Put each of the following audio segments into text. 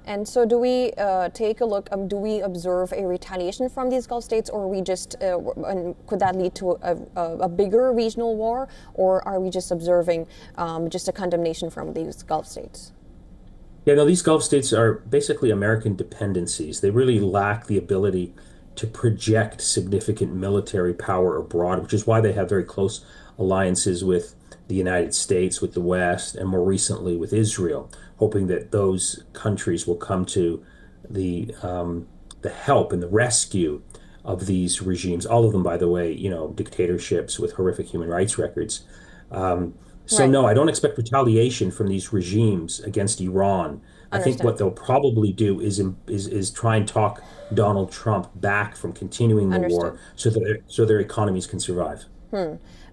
And so do we take a look, do we observe a retaliation from these Gulf states, or we just, could that lead to a bigger regional war, or are we just observing just a condemnation from these Gulf states? Yeah, no, these Gulf states are basically American dependencies. They really lack the ability to project significant military power abroad, which is why they have very close alliances with the United States, with the West, and more recently with Israel, hoping that those countries will come to the help and the rescue of these regimes. All of them, by the way, dictatorships with horrific human rights records. Um, so Right. no, I don't expect retaliation from these regimes against Iran. I think Understand. what they'll probably do is try and talk Donald Trump back from continuing the war Understood. so that so their economies can survive.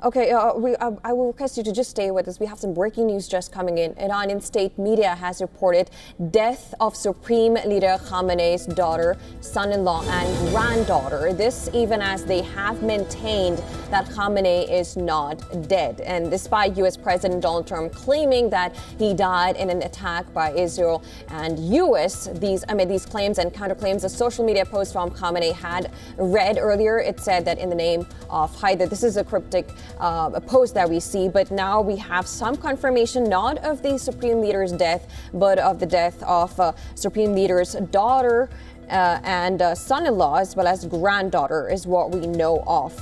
Okay, I will request you to just stay with us. We have some breaking news just coming in. Iranian state media has reported death of Supreme Leader Khamenei's daughter, son-in-law, and granddaughter. This even as they have maintained that Khamenei is not dead. And despite U.S. President Donald Trump claiming that he died in an attack by Israel and U.S., these claims and counterclaims, a social media post from Khamenei had read earlier. It said that in the name of Haider, this is a cryptic a post that we see, but now we have some confirmation not of the Supreme Leader's death, but of the death of Supreme Leader's daughter and son-in-law, as well as granddaughter, is what we know of.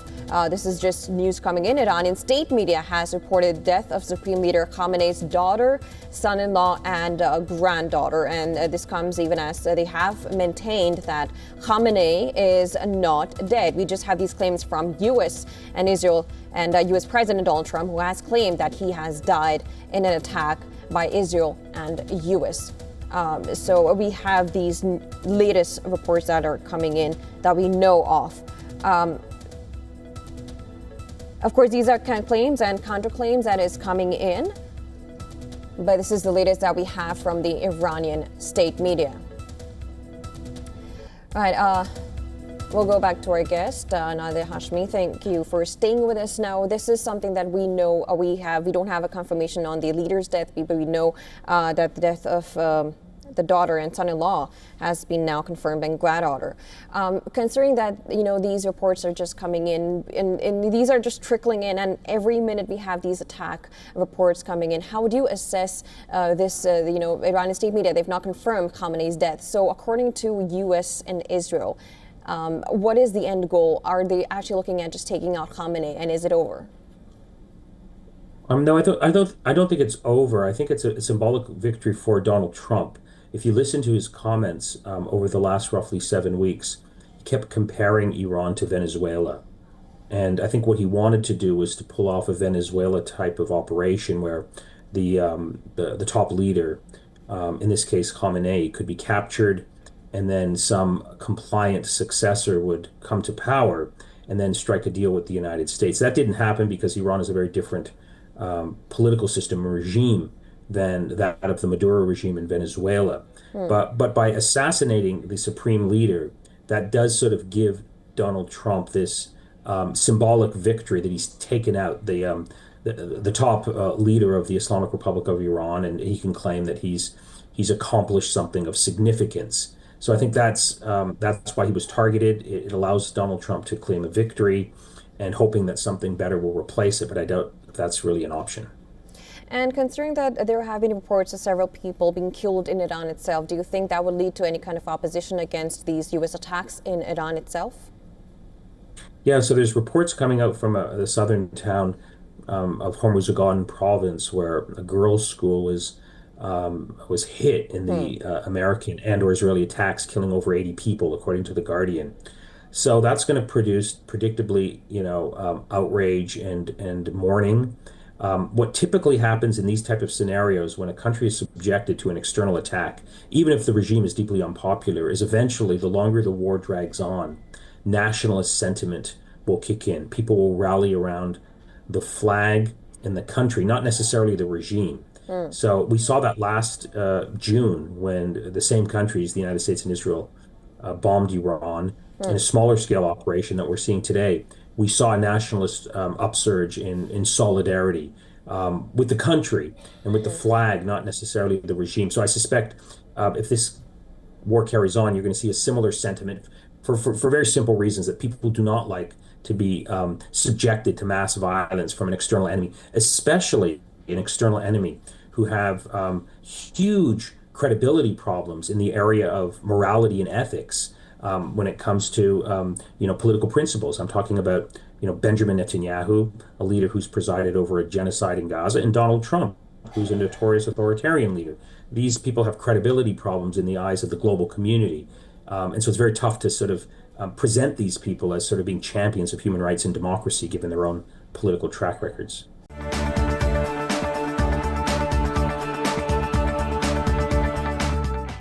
This is just news coming in. Iranian state media has reported death of Supreme Leader Khamenei's daughter, son-in-law, and granddaughter. And this comes even as they have maintained that Khamenei is not dead. We just have these claims from U.S. and Israel, and U.S. President Donald Trump, who has claimed that he has died in an attack by Israel and U.S. So we have these latest reports that are coming in that we know of. Of course, these are claims and counterclaims that is coming in, but this is the latest that we have from the Iranian state media. All right, we'll go back to our guest, Nader Hashmi. Thank you for staying with us. Now, this is something that we know we don't have a confirmation on the leader's death, but we know that the death of the daughter and son-in-law has been now confirmed, and granddaughter. Considering that, these reports are just coming in, and these are just trickling in, and every minute we have these attack reports coming in, how would you assess this, Iranian state media, they've not confirmed Khamenei's death. So according to U.S. and Israel, what is the end goal? Are they actually looking at just taking out Khamenei, and is it over? No, I don't think it's over. I think it's a symbolic victory for Donald Trump. If you listen to his comments over the last roughly 7 weeks, he kept comparing Iran to Venezuela. And I think what he wanted to do was to pull off a Venezuela type of operation where the top leader, in this case Khamenei, could be captured, and then some compliant successor would come to power and then strike a deal with the United States. That didn't happen because Iran is a very different political system regime than that of the Maduro regime in Venezuela. But by assassinating the supreme leader, that does sort of give Donald Trump this symbolic victory that he's taken out the top leader of the Islamic Republic of Iran, and he can claim that he's accomplished something of significance. So I think that's why he was targeted. It allows Donald Trump to claim a victory, and hoping that something better will replace it. But I doubt if that's really an option. And considering that there have been reports of several people being killed in Iran itself, do you think that would lead to any kind of opposition against these U.S. attacks in Iran itself? Yeah, so there's reports coming out from the southern town of Hormuzgan province, where a girls' school was hit in the American and/or Israeli attacks, killing over 80 people, according to The Guardian. So that's going to produce, predictably, outrage and mourning. What typically happens in these type of scenarios when a country is subjected to an external attack, even if the regime is deeply unpopular, is eventually, the longer the war drags on, nationalist sentiment will kick in. People will rally around the flag and the country, not necessarily the regime. So we saw that last June when the same countries, the United States and Israel, bombed Iran in a smaller scale operation that we're seeing today. We saw a nationalist upsurge in solidarity with the country and with the flag, not necessarily the regime. So I suspect if this war carries on, you're going to see a similar sentiment for very simple reasons that people do not like to be subjected to mass violence from an external enemy, especially an external enemy who have huge credibility problems in the area of morality and ethics when it comes to political principles. I'm talking about Benjamin Netanyahu, a leader who's presided over a genocide in Gaza, and Donald Trump, who's a notorious authoritarian leader. These people have credibility problems in the eyes of the global community. And so it's very tough to sort of present these people as sort of being champions of human rights and democracy, given their own political track records.